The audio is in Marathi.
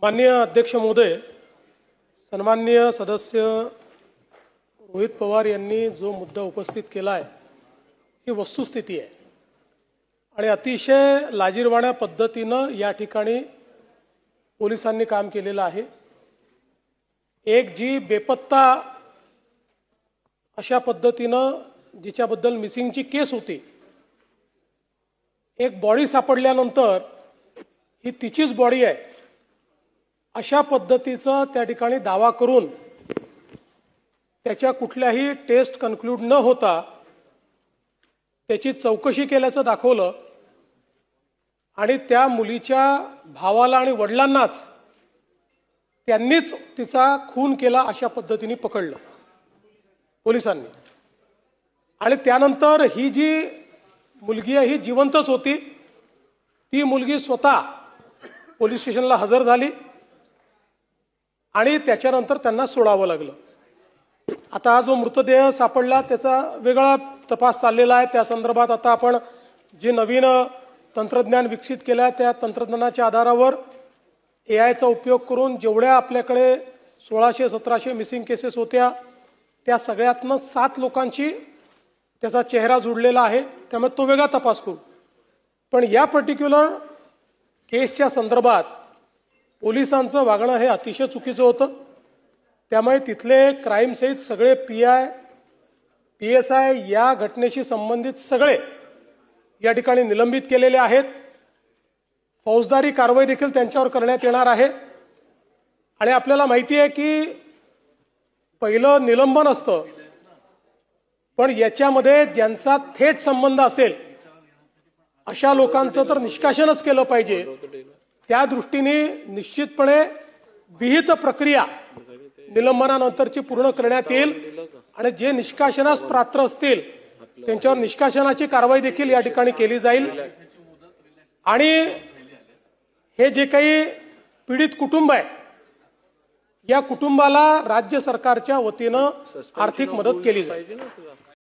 माननीय अध्यक्ष महोदय, सन्माननीय सदस्य रोहित पवार यांनी जो मुद्दा उपस्थित केला आहे ही वस्तुस्थिती आहे आणि अतिशय लाजिरवाण्या पद्धतीनं या ठिकाणी पोलिसांनी काम केलेलं आहे। एक जी बेपत्ता अशा पद्धतीनं जिच्याबद्दल मिसिंगची केस होती, एक बॉडी सापडल्यानंतर ही तिचीच बॉडी आहे अशा पद्धतीचा त्या ठिकाणी दावा करून त्याच्या कुठल्याही टेस्ट कन्क्लूड न होता त्याची चौकशी केल्याचं दाखवलं आणि त्या मुलीच्या भावाला आणि वडिलांनाच त्यांनीच तिचा खून केला अशा पद्धतीने पकडलं पोलिसांनी। आणि त्यानंतर ही जी मुलगी आहे ही जिवंतच होती, ती मुलगी स्वतः पोलीस स्टेशनला हजर झाली आणि त्याच्यानंतर त्यांना सोडावं लागलं। आता हा जो मृतदेह सापडला त्याचा वेगळा तपास चाललेला आहे। त्या संदर्भात आता आपण जे नवीन तंत्रज्ञान विकसित केलं आहे त्या तंत्रज्ञानाच्या आधारावर एआयचा उपयोग करून जेवढ्या आपल्याकडे 1600-1700 मिसिंग केसेस होत्या त्या सगळ्यातनं 7 लोकांची त्याचा चेहरा जुळलेला आहे, त्यामुळे तो वेगळा तपास करू। पण या पर्टिक्युलर केसच्या संदर्भात पोलिसांचं वागणं हे अतिशय चुकीचं होतं। त्यामुळे तिथले क्राईम सहित सगळे पीआय पीएसआय या घटनेशी संबंधित सगळे या ठिकाणी निलंबित केलेले आहेत। फौजदारी कारवाई देखील त्यांच्यावर करण्यात येणार आहे। आणि आपल्याला माहिती आहे की पहिलं निलंबन असतं, पण याच्यामध्ये ज्यांचा थेट संबंध असेल अशा लोकांचं तर निष्कासनच केलं पाहिजे। त्या दृष्टीने निश्चितपणे विहित प्रक्रिया निलंबनानंतरची पूर्ण करण्यात येईल आणि जे निष्कासनास पात्र असतील त्यांच्यावर निष्कासनाची कारवाई देखील या ठिकाणी केली जाईल। आणि हे जे काही पीडित कुटुंब आहे या कुटुंबाला राज्य सरकारच्या वतीनं आर्थिक मदत केली जाईल।